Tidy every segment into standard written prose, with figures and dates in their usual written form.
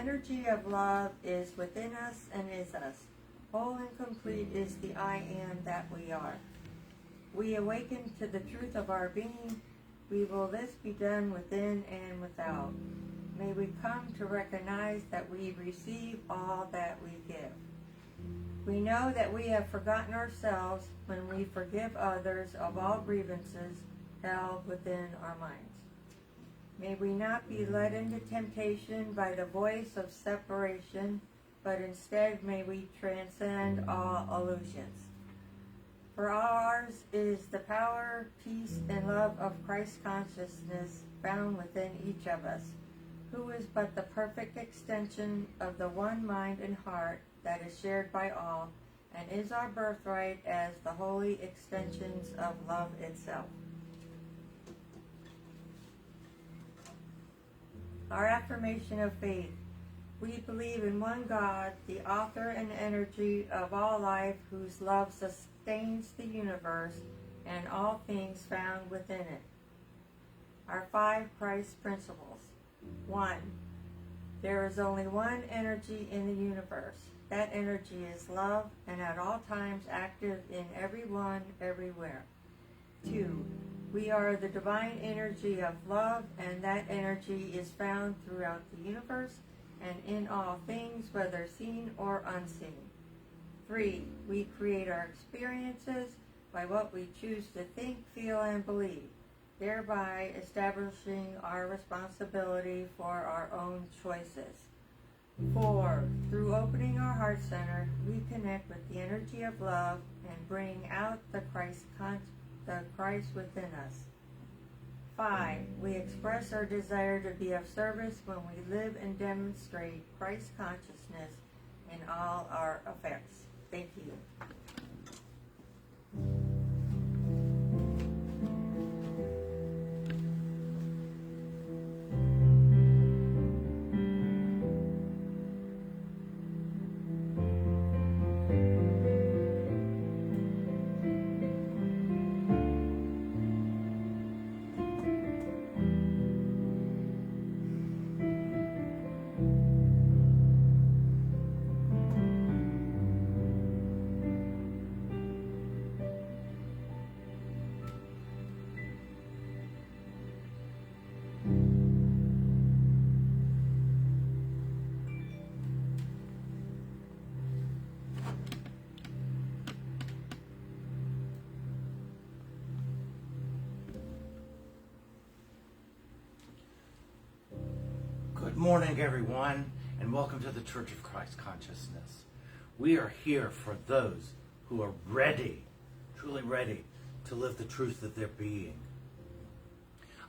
energy of love is within us and is us. Whole and complete is the I am that we are. We awaken to the truth of our being. We will this be done within and without. May we come to recognize that we receive all that we give. We know that we have forgotten ourselves when we forgive others of all grievances held within our minds. May we not be led into temptation by the voice of separation, but instead may we transcend all illusions. For ours is the power, peace, and love of Christ consciousness found within each of us, who is but the perfect extension of the one mind and heart that is shared by all, and is our birthright as the holy extensions of love itself. Our affirmation of faith. We believe in one God, the author and energy of all life, whose love sustains the universe and all things found within it. Our 5 Christ principles. 1. There is only one energy in the universe. That energy is love, and at all times active in everyone, everywhere. 2. We are the divine energy of love, and that energy is found throughout the universe and in all things, whether seen or unseen. 3. We create our experiences by what we choose to think, feel, and believe, thereby establishing our responsibility for our own choices. 4. Through opening our heart center, we connect with the energy of love and bring out the Christ within us. 5. We express our desire to be of service when we live and demonstrate Christ consciousness in all our effects. Thank you. Good morning, everyone, and welcome to the Church of Christ Consciousness. We are here for those who are ready, truly ready, to live the truth of their being.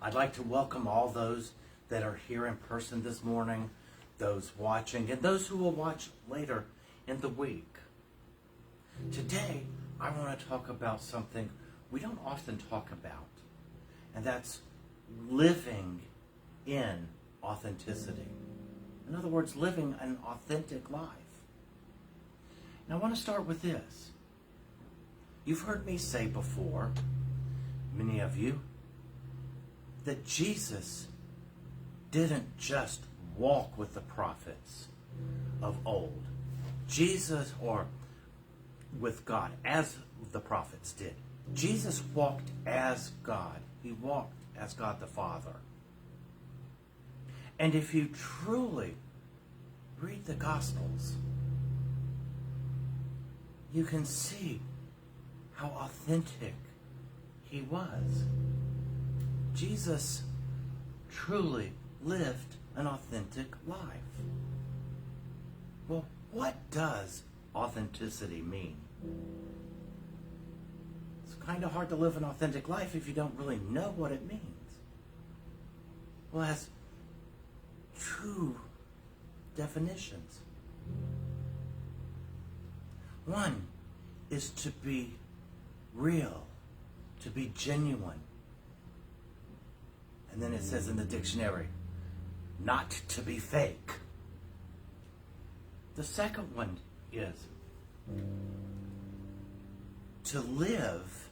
I'd like to welcome all those that are here in person this morning, those watching, and those who will watch later in the week. Today, I want to talk about something we don't often talk about, and that's living in authenticity. In other words, living an authentic life. Now I want to start with this. You've heard me say before, many of you, that Jesus didn't just walk with the prophets of old. Jesus, or with God, as the prophets did. Jesus walked as God. He walked as God the Father. And if you truly read the Gospels, you can see how authentic he was. Jesus truly lived an authentic life. Well, what does authenticity mean? It's kind of hard to live an authentic life if you don't really know what it means. Well, it has 2 definitions. One is to be real, to be genuine. And then it says in the dictionary, not to be fake. The second one is to live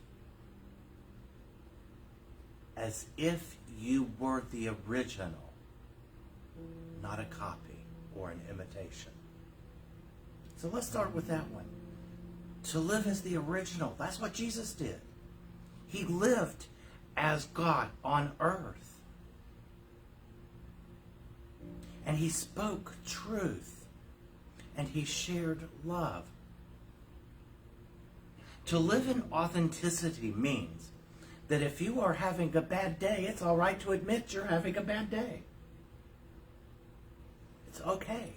as if you were the original, not a copy. or an imitation. So let's start with that one. To live as the original. That's what Jesus did. He lived as God on earth. And he spoke truth. And he shared love. To live in authenticity means that if you are having a bad day, it's all right to admit you're having a bad day. It's okay.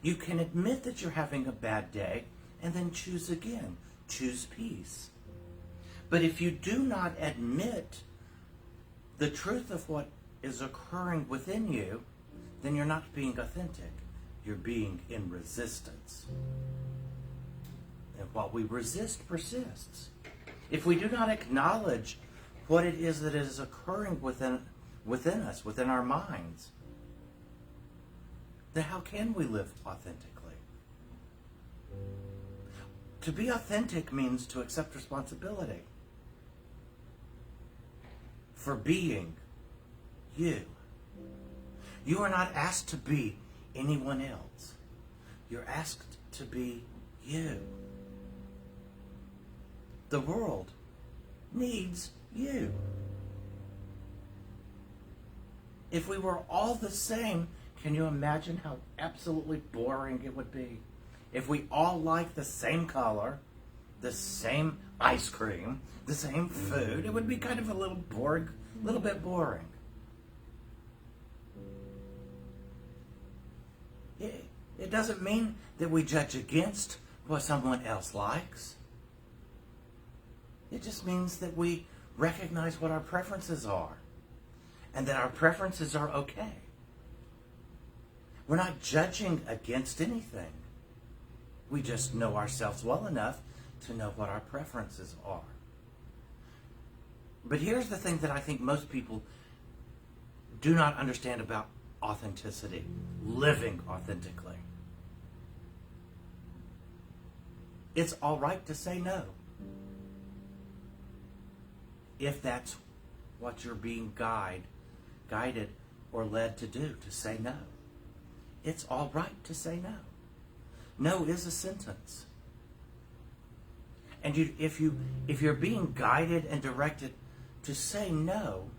You can admit that you're having a bad day and then choose again. Choose peace. But if you do not admit the truth of what is occurring within you, then you're not being authentic. You're being in resistance. And what we resist persists. If we do not acknowledge what it is that is occurring within us, within our minds, then how can we live authentically? To be authentic means to accept responsibility for being you. You are not asked to be anyone else. You're asked to be you. The world needs you. If we were all the same, can you imagine how absolutely boring it would be? If we all liked the same color, the same ice cream, the same food, it would be kind of a little bit boring. It doesn't mean that we judge against what someone else likes. It just means that we recognize what our preferences are and that our preferences are okay. We're not judging against anything. We just know ourselves well enough to know what our preferences are. But here's the thing that I think most people do not understand about authenticity, living authentically. It's all right to say no. If that's what you're being guided or led to do, to say no. It's all right to say no. No is a sentence. And if you're being guided and directed to say no,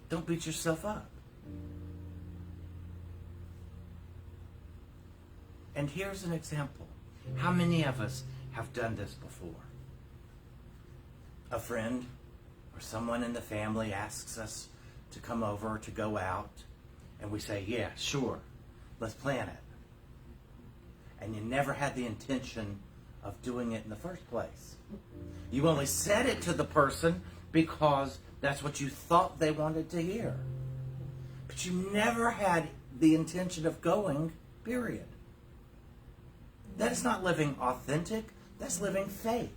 don't beat yourself up. And here's an example. How many of us have done this before? A friend or someone in the family asks us to come over or to go out, and we say, yeah, sure, let's plan it. And you never had the intention of doing it in the first place. You only said it to the person because that's what you thought they wanted to hear. But you never had the intention of going, period. That is not living authentic, that's living fake.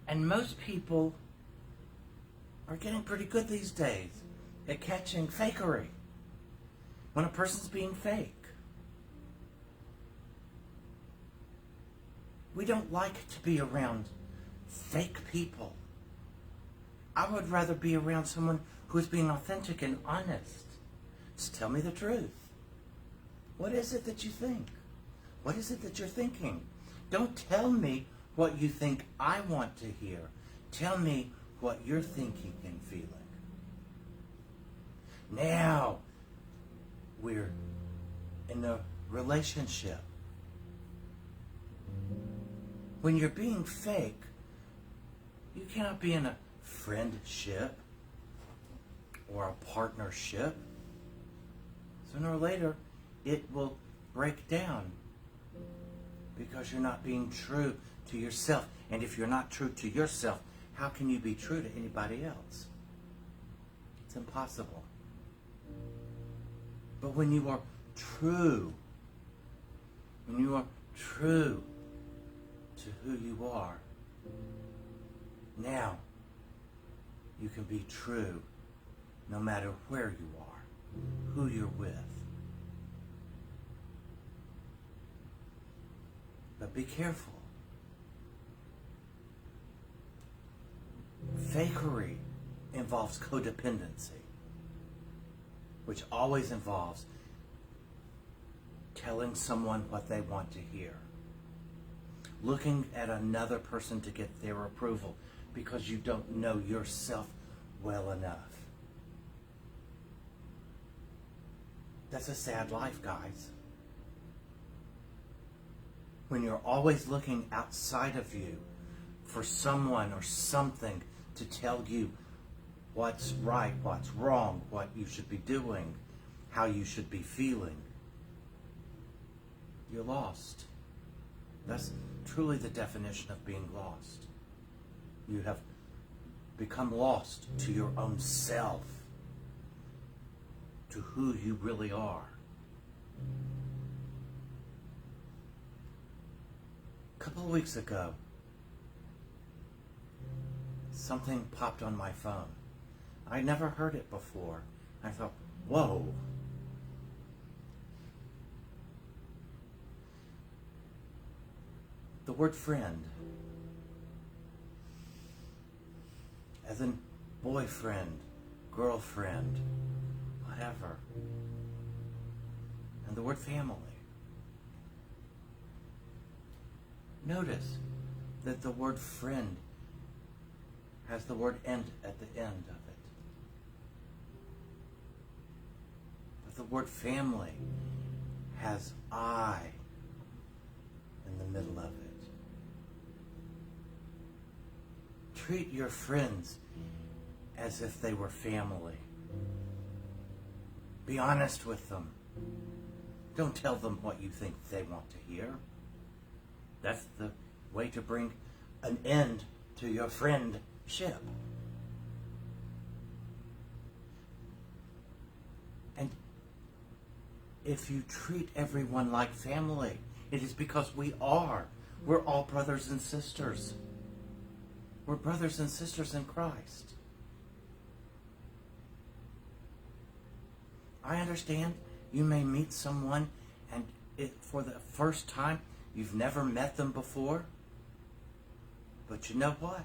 And most people are getting pretty good these days at catching fakery. When a person's being fake. We don't like to be around fake people. I would rather be around someone who is being authentic and honest. Just tell me the truth. What is it that you think? What is it that you're thinking? Don't tell me what you think I want to hear. Tell me what you're thinking and feeling. Now, we're in a relationship. When you're being fake, you cannot be in a friendship or a partnership. Sooner or later, it will break down because you're not being true to yourself. And if you're not true to yourself, how can you be true to anybody else? It's impossible. But when you are true to who you are, now you can be true no matter where you are, who you're with. But be careful. Fakery involves codependency, which always involves telling someone what they want to hear, looking at another person to get their approval because you don't know yourself well enough. That's a sad life, guys. When you're always looking outside of you for someone or something to tell you what's right, what's wrong, what you should be doing, how you should be feeling, you're lost. That's truly the definition of being lost. You have become lost to your own self, to who you really are. A couple of weeks ago, something popped on my phone. I never heard it before. I thought, whoa. The word friend, as in boyfriend, girlfriend, whatever. And the word family. Notice that the word friend has the word end at the end of it. But the word family has I in the middle of it. Treat your friends as if they were family. Be honest with them. Don't tell them what you think they want to hear. That's the way to bring an end to your friendship. And if you treat everyone like family, it is because we are. We're all brothers and sisters. We're brothers and sisters in Christ. I understand you may meet someone and for the first time, you've never met them before. But you know what?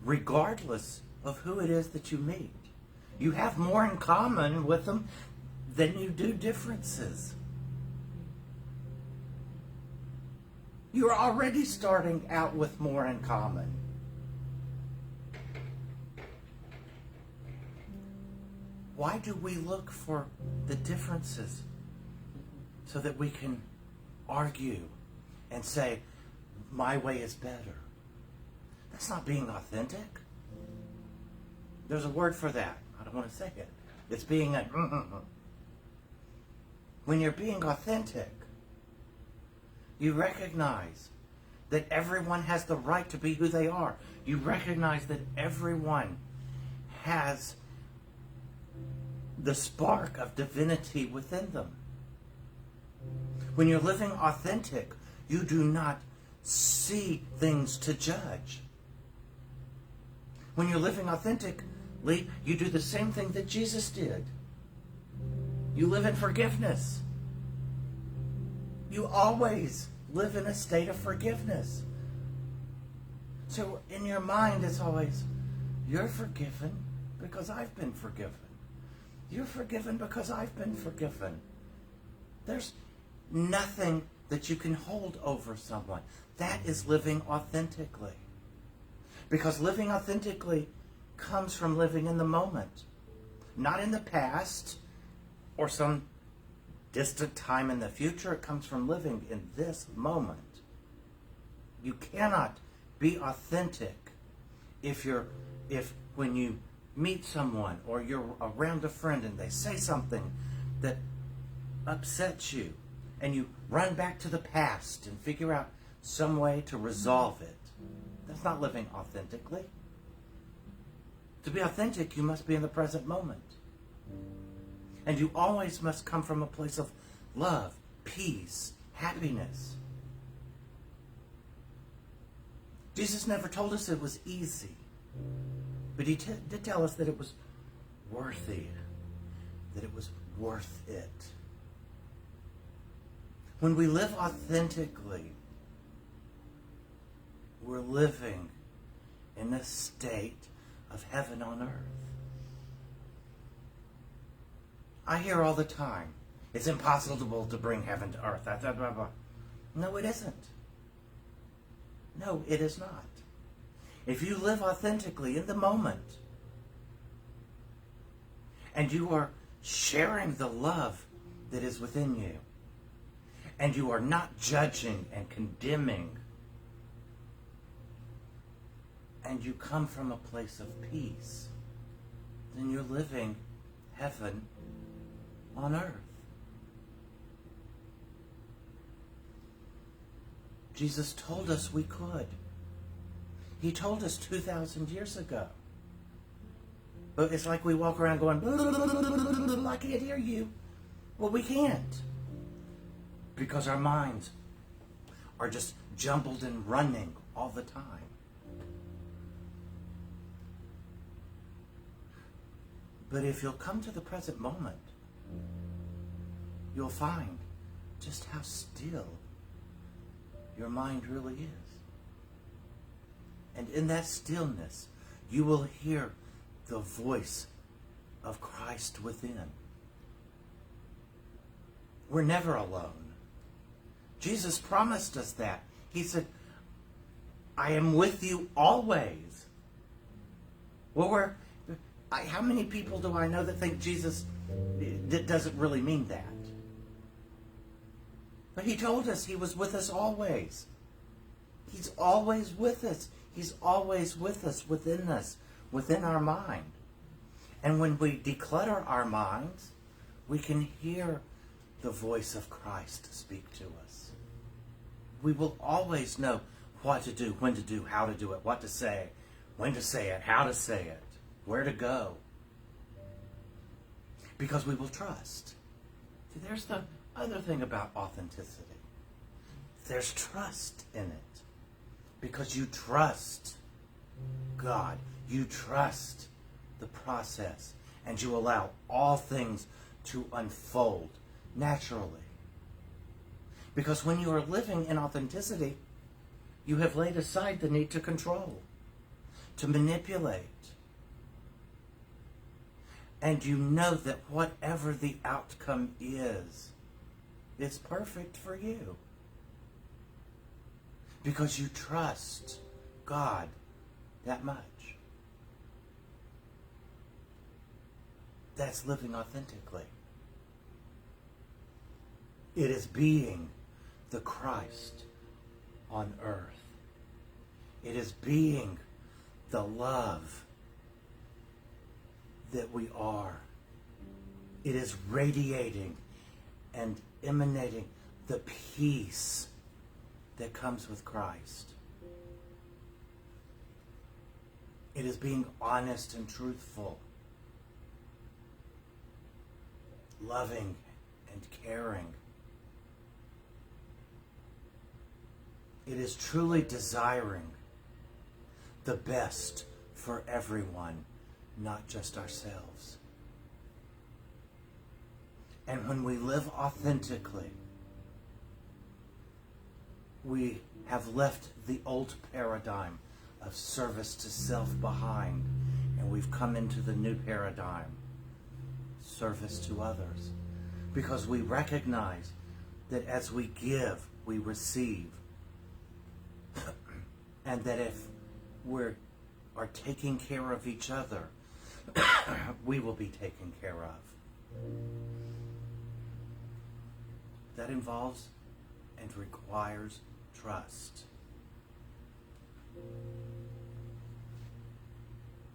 Regardless of who it is that you meet, you have more in common with them than you do differences. You're already starting out with more in common. Why do we look for the differences so that we can argue and say, my way is better? That's not being authentic. There's a word for that. I don't want to say it. It's being a... When you're being authentic, you recognize that everyone has the right to be who they are. You recognize that everyone has the spark of divinity within them. When you're living authentic, you do not see things to judge. When you're living authentically, you do the same thing that Jesus did. You live in forgiveness. You always live in a state of forgiveness. So in your mind, it's always, you're forgiven because I've been forgiven. You're forgiven because I've been forgiven. There's nothing that you can hold over someone. That is living authentically. Because living authentically comes from living in the moment. Not in the past or some distant time in the future. It comes from living in this moment. You cannot be authentic if when you meet someone or you're around a friend and they say something that upsets you and you run back to the past and figure out some way to resolve it. That's not living authentically. To be authentic, you must be in the present moment. And you always must come from a place of love, peace, happiness. Jesus never told us it was easy, but he did tell us that it was worthy, that it was worth it. When we live authentically, we're living in a state of heaven on earth. I hear all the time, it's impossible to bring heaven to earth. Blah, blah, blah. No, it isn't. No, it is not. If you live authentically in the moment, and you are sharing the love that is within you, and you are not judging and condemning, and you come from a place of peace, then you're living heaven on earth. Jesus told us we could. He told us 2,000 years ago. But it's like we walk around going, I can't hear you. Well, we can't. Because our minds are just jumbled and running all the time. But if you'll come to the present moment, you'll find just how still your mind really is. And in that stillness, you will hear the voice of Christ within. We're never alone. Jesus promised us that. He said, I am with you always. Well, how many people do I know that think Jesus doesn't really mean that? But he told us he was with us always. He's always with us. He's always with us, within our mind. And when we declutter our minds, we can hear the voice of Christ speak to us. We will always know what to do, when to do, how to do it, what to say, when to say it, how to say it, where to go. Because we will trust. See, there's the other thing about authenticity. There's trust in it. Because you trust God. You trust the process. And you allow all things to unfold naturally. Because when you are living in authenticity, you have laid aside the need to control, to manipulate. And you know that whatever the outcome is, it's perfect for you. Because you trust God that much. That's living authentically. It is being the Christ on earth. It is being the love that we are. It is radiating and emanating the peace that comes with Christ. It is being honest and truthful, loving and caring. It is truly desiring the best for everyone, not just ourselves. And when we live authentically, we have left the old paradigm of service to self behind, and we've come into the new paradigm, service to others. Because we recognize that as we give, we receive. And that if we are taking care of each other, we will be taken care of. That involves and requires trust.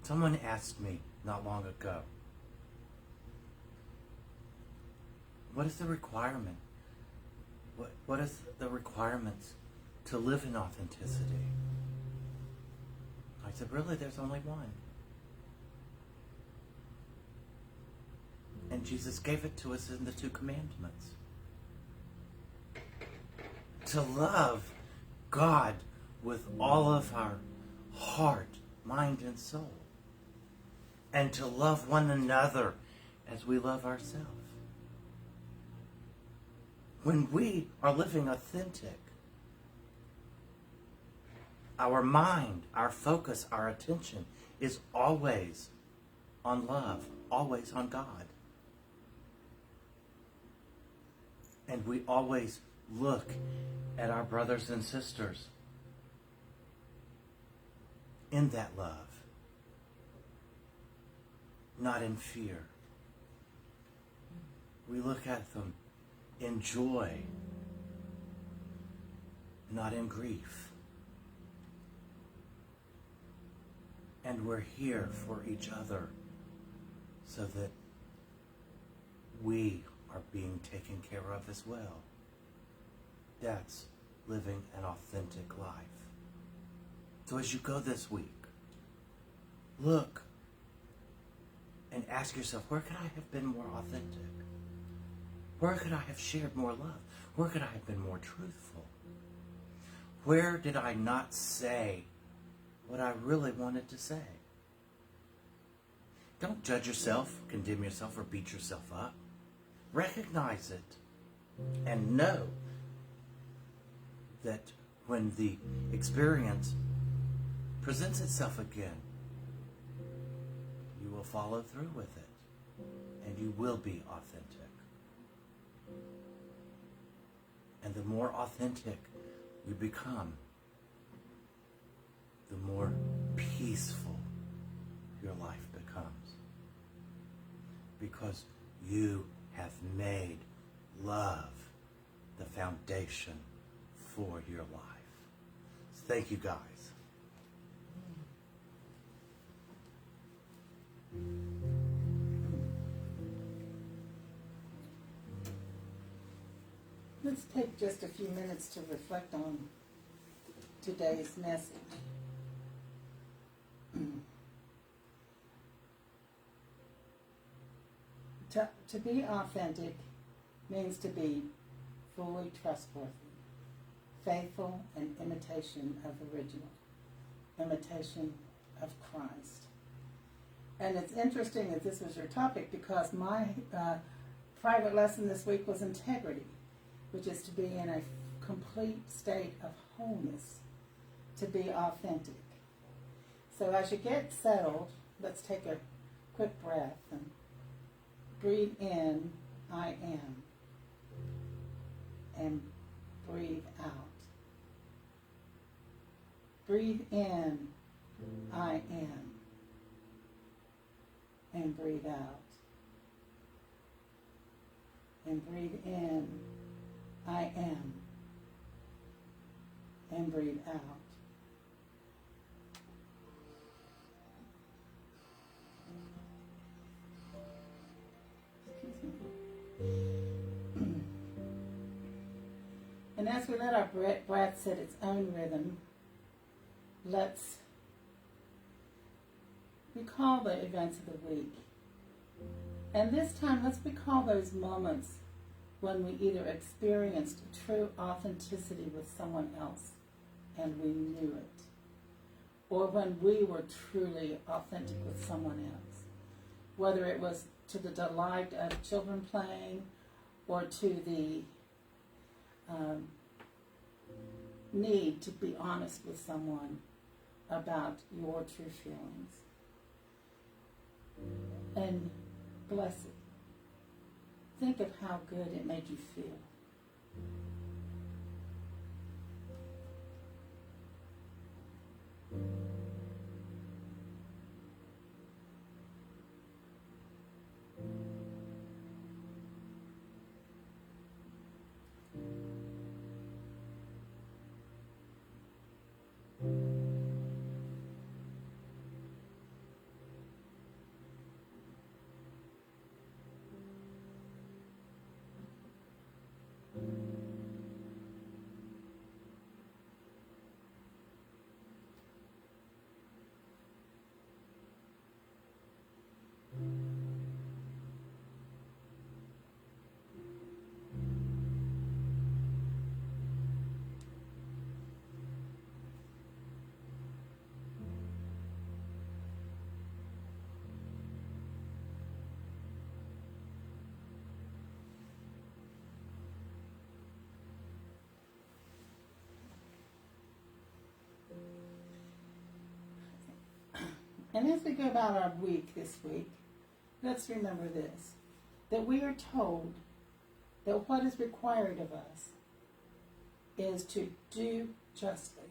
Someone asked me not long ago, what is the requirement? What is the requirements to live in authenticity? I said, really, there's only one. And Jesus gave it to us in the 2 commandments. To love God with all of our heart, mind, and soul. And to love one another as we love ourselves. When we are living authentic, our mind, our focus, our attention is always on love, always on God. And we always look at our brothers and sisters in that love, not in fear. We look at them in joy, not in grief. And we're here for each other so that we are being taken care of as well. That's living an authentic life. So as you go this week, look and ask yourself, where could I have been more authentic? Where could I have shared more love? Where could I have been more truthful? Where did I not say what I really wanted to say? Don't judge yourself, condemn yourself, or beat yourself up. Recognize it and know that when the experience presents itself again, you will follow through with it and you will be authentic. And the more authentic you become, the more peaceful your life becomes. Because you have made love the foundation for your life. So thank you, guys. Let's take just a few minutes to reflect on today's message. To be authentic means to be fully trustworthy, faithful, and imitation of the original, imitation of Christ. And it's interesting that this was your topic because my private lesson this week was integrity, which is to be in a complete state of wholeness, to be authentic. So as you get settled, let's take a quick breath and breathe in, I am, and breathe out. Breathe in, I am, and breathe out. And breathe in, I am, and breathe out. And as we let our breath set its own rhythm, let's recall the events of the week. And this time, let's recall those moments when we either experienced true authenticity with someone else and we knew it, or when we were truly authentic with someone else, whether it was to the delight of children playing or to the need to be honest with someone about your true feelings. And bless it. Think of how good it made you feel. And as we go about our week this week, let's remember this, that we are told that what is required of us is to do justly,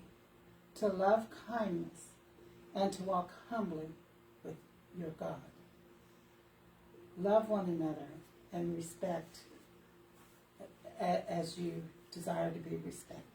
to love kindness, and to walk humbly with your God. Love one another and respect as you desire to be respected.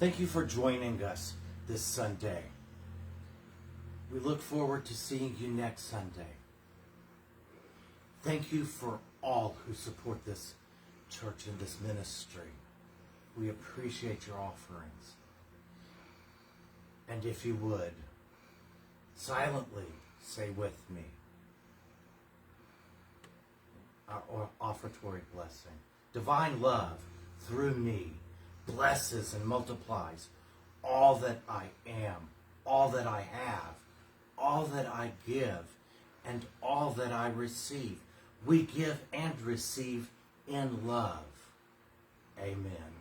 Thank you for joining us this Sunday. We look forward to seeing you next Sunday. Thank you for all who support this church and this ministry. We appreciate your offerings. And if you would, silently say with me our offertory blessing. Divine love through me blesses and multiplies all that I am, all that I have, all that I give, and all that I receive. We give and receive in love. Amen.